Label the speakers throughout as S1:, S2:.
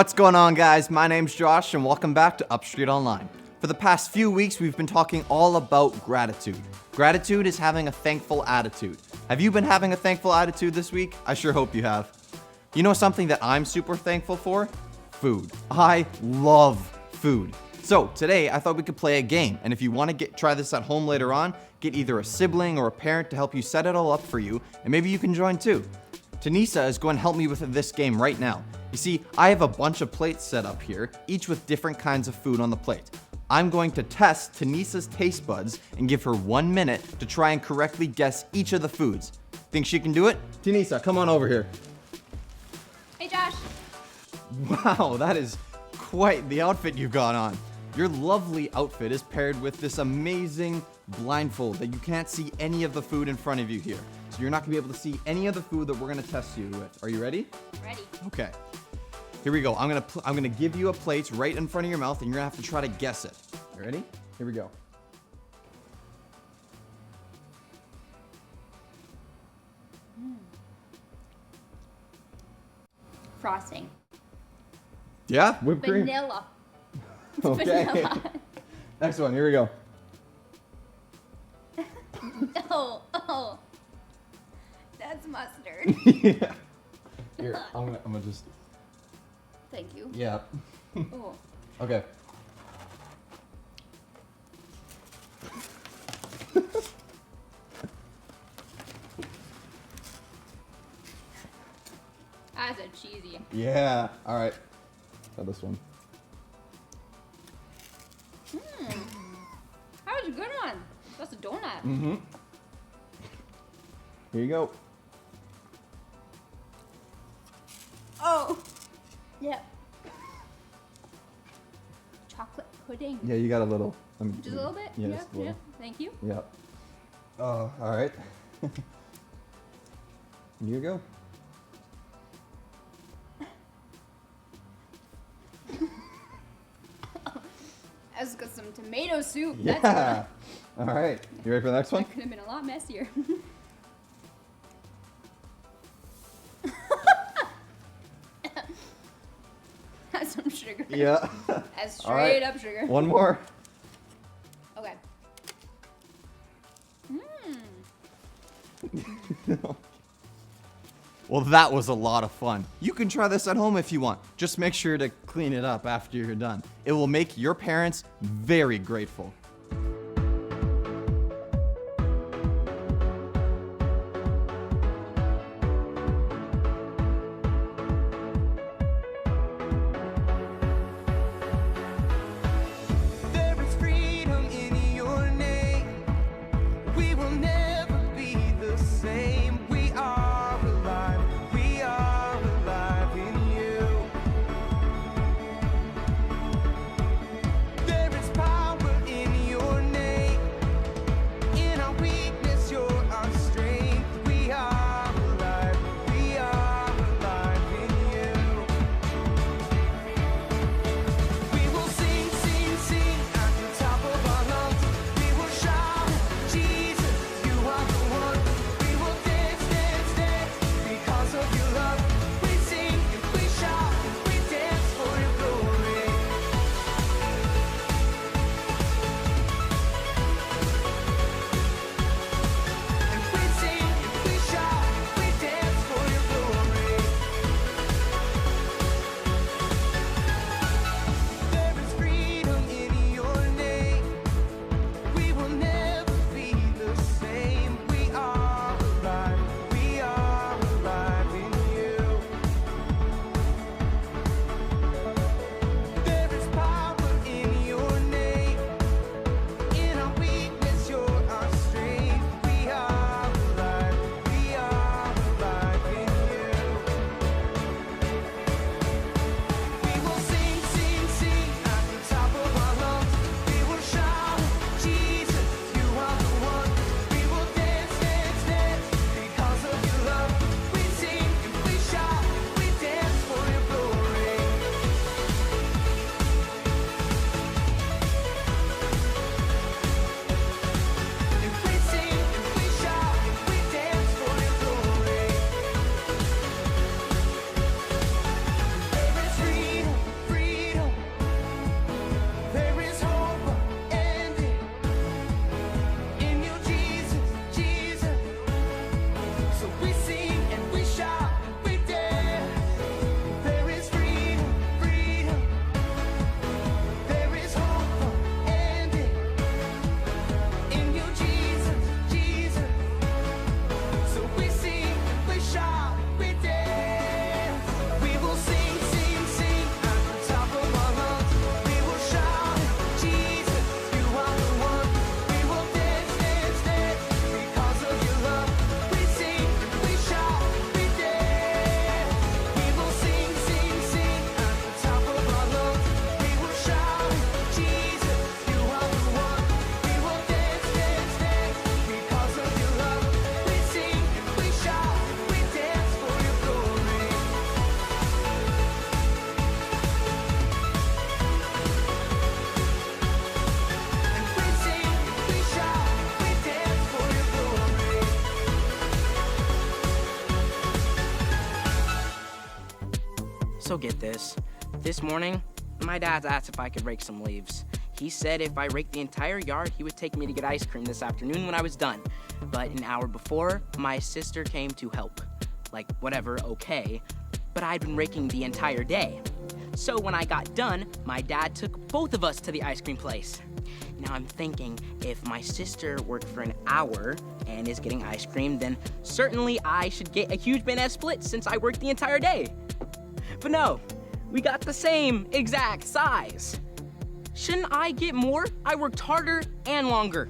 S1: What's going on, guys? My name's Josh and welcome back to UpStreet Online. For the past few weeks, we've been talking all about gratitude. Gratitude is having a thankful attitude. Have you been having a thankful attitude this week? I sure hope you have. You know something that I'm super thankful for? Food. I love food. So today I thought we could play a game, and if you want to try this at home later on, get either a sibling or a parent to help you set it all up for you, and maybe you can join too. Tanisa is going to help me with this game right now. You see, I have a bunch of plates set up here, each with different kinds of food on the plate. I'm going to test Tanisa's taste buds and give her 1 minute to try and correctly guess each of the foods. Think she can do it? Tanisa, come on over here.
S2: Hey, Josh.
S1: Wow, that is quite the outfit you've got on. Your lovely outfit is paired with this amazing blindfold that you can't see any of the food in front of you here. So you're not gonna be able to see any of the food that we're gonna test you with. Are you ready?
S2: Ready.
S1: Okay. Here we go. I'm gonna give you a plate right in front of your mouth, and you're gonna have to try to guess it. You ready? Here we go.
S2: Frosting.
S1: Yeah, whipped cream.
S2: Vanilla.
S1: Okay.
S2: Vanilla.
S1: Next one. Here we go.
S2: Oh. That's mustard.
S1: Yeah. Here, I'm gonna just.
S2: Thank you.
S1: Yeah.
S2: Oh.
S1: Okay.
S2: That's a cheesy.
S1: Yeah. All right. Try this one.
S2: That was a good one. That's a donut.
S1: Mm-hmm. Here you go.
S2: Oh. Yeah. Chocolate pudding.
S1: Yeah, you got a little.
S2: Just a little bit?
S1: Yeah,
S2: Yeah.
S1: just a little.
S2: Thank you.
S1: Yeah. Oh, all right. Here you go.
S2: That's got some tomato soup.
S1: Yeah.
S2: That's
S1: All right. You ready for the next one?
S2: that could have been a lot messier. That's some sugar.
S1: Yeah.
S2: That's
S1: All right.
S2: straight up sugar.
S1: One more.
S2: Okay.
S1: Well, that was a lot of fun. You can try this at home if you want. Just make sure to clean it up after you're done. It will make your parents very grateful.
S3: There is freedom in your name. We will never be the same. We are alive. We are alive in you. There is power in
S4: So get this. This morning, my dad asked if I could rake some leaves. He said if I raked the entire yard, he would take me to get ice cream this afternoon when I was done. But an hour before, my sister came to help. Like, whatever, okay. But I'd been raking the entire day. So when I got done, my dad took both of us to the ice cream place. Now I'm thinking, if my sister worked for an hour and is getting ice cream, then certainly I should get a huge banana split since I worked the entire day. But no, we got the same exact size. Shouldn't I get more? I worked harder and longer.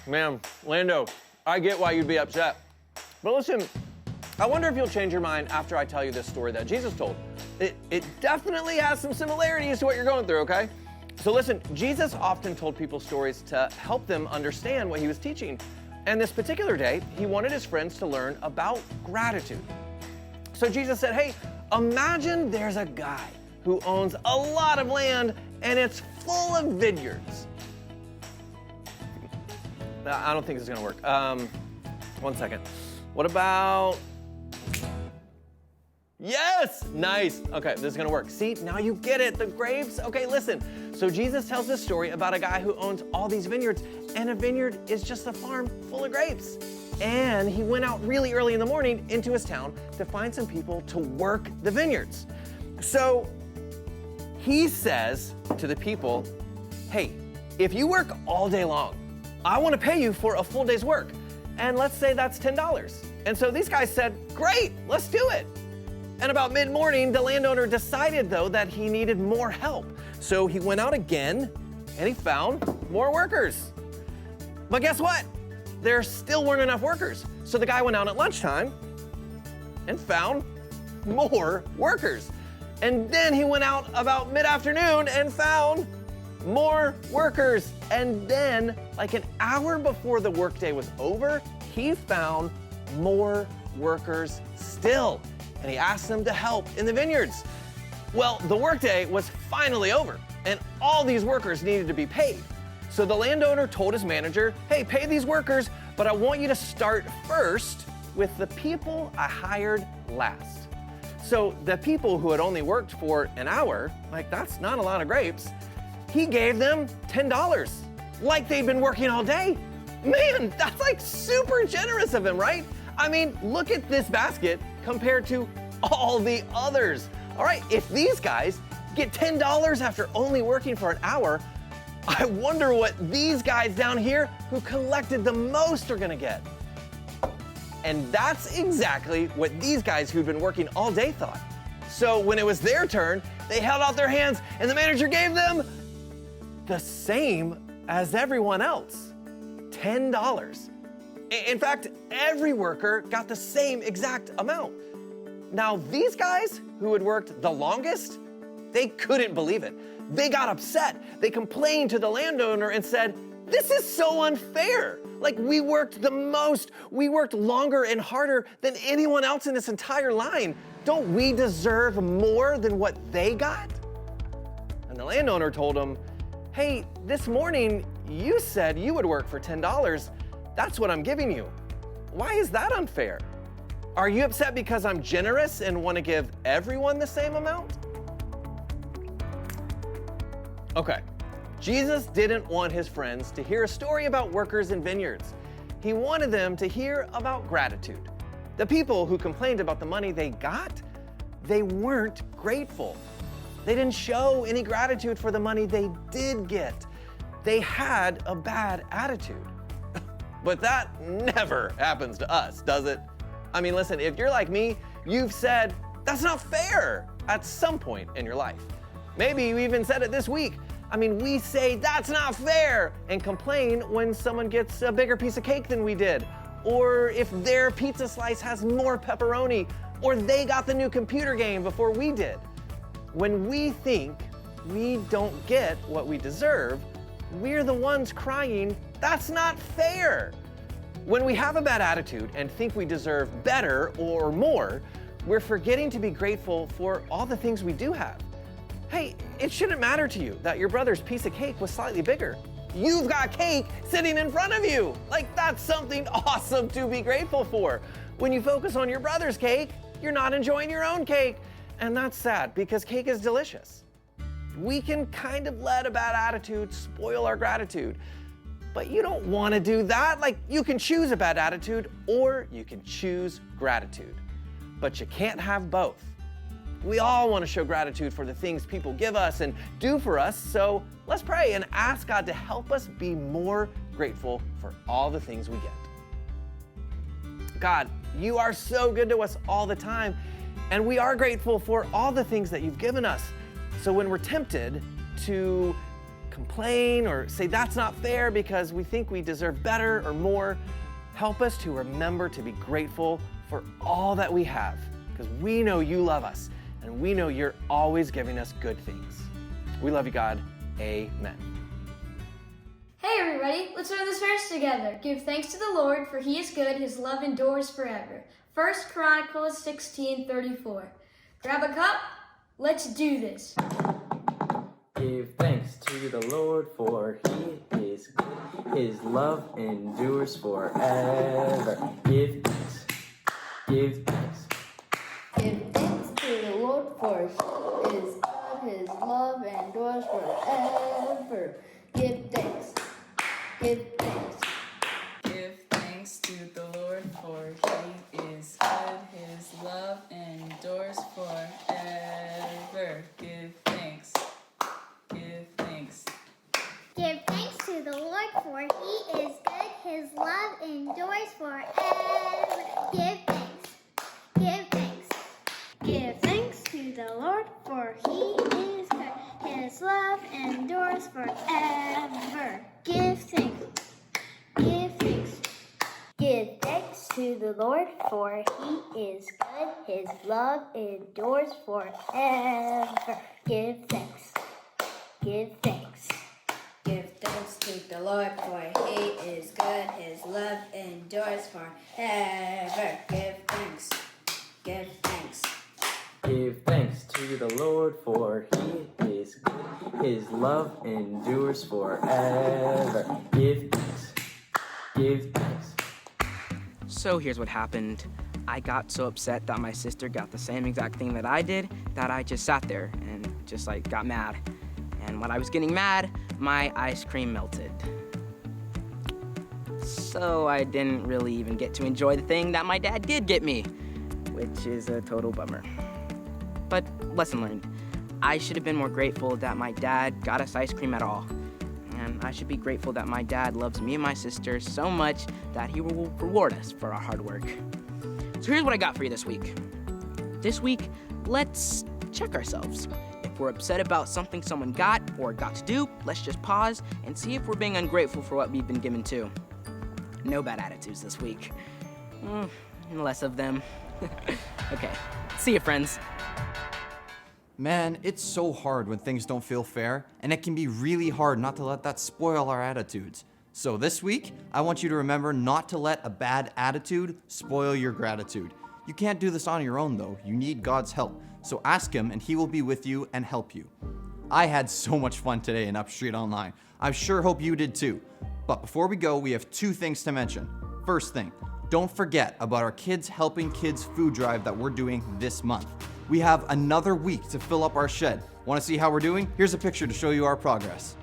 S5: Ma'am, Lando, I get why you'd be upset. But listen, I wonder if you'll change your mind after I tell you this story that Jesus told. It definitely has some similarities to what you're going through, okay? So listen, Jesus often told people stories to help them understand what he was teaching. And this particular day, he wanted his friends to learn about gratitude. So Jesus said, hey, imagine there's a guy who owns a lot of land and it's full of vineyards. I don't think this is gonna work. 1 second. What about, yes, nice. Okay, this is gonna work. See, now you get it, the grapes. Okay, listen. So Jesus tells this story about a guy who owns all these vineyards, and a vineyard is just a farm full of grapes. And he went out really early in the morning into his town to find some people to work the vineyards. So he says to the people, hey, if you work all day long, I want to pay you for a full day's work. And let's say that's $10. And so these guys said, great, let's do it. And about mid-morning, the landowner decided though that he needed more help. So he went out again and he found more workers. But guess what? There still weren't enough workers. So the guy went out at lunchtime and found more workers. And then he went out about mid-afternoon and found more workers. And then, like an hour before the workday was over, he found more workers still. And he asked them to help in the vineyards. Well, the workday was finally over, and all these workers needed to be paid. So the landowner told his manager, hey, pay these workers, but I want you to start first with the people I hired last. So the people who had only worked for an hour, like that's not a lot of grapes, he gave them $10, like they'd been working all day. Man, that's like super generous of him, right? I mean, look at this basket compared to all the others. All right, if these guys get $10 after only working for an hour, I wonder what these guys down here who collected the most are gonna get. And that's exactly what these guys who'd been working all day thought. So when it was their turn, they held out their hands and the manager gave them the same as everyone else, $10. In fact, every worker got the same exact amount. Now, these guys who had worked the longest, they couldn't believe it. They got upset. They complained to the landowner and said, this is so unfair. Like, we worked the most. We worked longer and harder than anyone else in this entire line. Don't we deserve more than what they got? And the landowner told them, hey, this morning you said you would work for $10. That's what I'm giving you. Why is that unfair? Are you upset because I'm generous and want to give everyone the same amount? Okay, Jesus didn't want his friends to hear a story about workers in vineyards. He wanted them to hear about gratitude. The people who complained about the money they got, they weren't grateful. They didn't show any gratitude for the money they did get. They had a bad attitude. But that never happens to us, does it? I mean, listen, if you're like me, you've said, that's not fair at some point in your life. Maybe you even said it this week. I mean, we say that's not fair and complain when someone gets a bigger piece of cake than we did, or if their pizza slice has more pepperoni, or they got the new computer game before we did. When we think we don't get what we deserve, we're the ones crying, that's not fair. When we have a bad attitude and think we deserve better or more, we're forgetting to be grateful for all the things we do have. Hey, it shouldn't matter to you that your brother's piece of cake was slightly bigger. You've got cake sitting in front of you. Like, that's something awesome to be grateful for. When you focus on your brother's cake, you're not enjoying your own cake. And that's sad because cake is delicious. We can kind of let a bad attitude spoil our gratitude. But you don't want to do that. Like, you can choose a bad attitude or you can choose gratitude. But you can't have both. We all want to show gratitude for the things people give us and do for us, so let's pray and ask God to help us be more grateful for all the things we get. God, you are so good to us all the time, and we are grateful for all the things that you've given us. So when we're tempted to complain or say that's not fair because we think we deserve better or more, help us to remember to be grateful for all that we have, because we know you love us and we know you're always giving us good things. We love you, God. Amen.
S6: Hey everybody, let's learn this verse together. Give thanks to the Lord, for he is good, his love endures forever. 1 Chronicles 16:34. Grab a cup, let's do this.
S7: Give thanks to the Lord, for he is good, his love endures forever. Give thanks, give thanks.
S8: Give thanks to the Lord, for he is good, his love endures forever. Give thanks, give thanks.
S9: Give thanks to the Lord, for he is good, his love endures forever. Give thanks, give thanks.
S10: Give thanks to the Lord, for he is good, his love endures forever. Give thanks, give thanks. Give thanks to the Lord, for he is good, his love endures forever. Give thanks, give thanks. Give thanks to the Lord, for he is good, his love endures forever. Give thanks, give thanks.
S8: Give thanks to the Lord, for he is good, his love endures forever. Give thanks, give thanks.
S7: Give thanks to the Lord, for he is good, his love endures forever. Give thanks, give thanks.
S4: So here's what happened. I got so upset that my sister got the same exact thing that I did that I just sat there and just got mad. And when I was getting mad, my ice cream melted. So I didn't really even get to enjoy the thing that my dad did get me, which is a total bummer. But lesson learned. I should have been more grateful that my dad got us ice cream at all. And I should be grateful that my dad loves me and my sister so much that he will reward us for our hard work. So here's what I got for you this week. This week, let's check ourselves. If we're upset about something someone got or got to do, let's just pause and see if we're being ungrateful for what we've been given too. No bad attitudes this week. Less of them. Okay, see you, friends.
S1: Man, it's so hard when things don't feel fair, and it can be really hard not to let that spoil our attitudes. So this week, I want you to remember not to let a bad attitude spoil your gratitude. You can't do this on your own though, you need God's help. So ask him and he will be with you and help you. I had so much fun today in UpStreet Online. I sure hope you did too. But before we go, we have two things to mention. First thing, don't forget about our Kids Helping Kids food drive that we're doing this month. We have another week to fill up our shed. Want to see how we're doing? Here's a picture to show you our progress.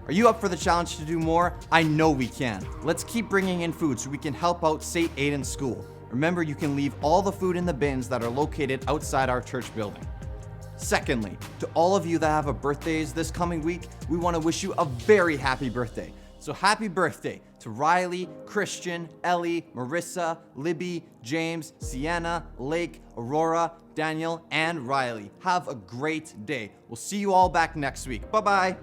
S1: Are you up for the challenge to do more? I know we can. Let's keep bringing in food so we can help out St. Aidan's school. Remember, you can leave all the food in the bins that are located outside our church building. Secondly, to all of you that have a birthdays this coming week, we want to wish you a very happy birthday. So happy birthday to Riley, Christian, Ellie, Marissa, Libby, James, Sienna, Lake, Aurora, Daniel, and Riley. Have a great day. We'll see you all back next week. Bye-bye.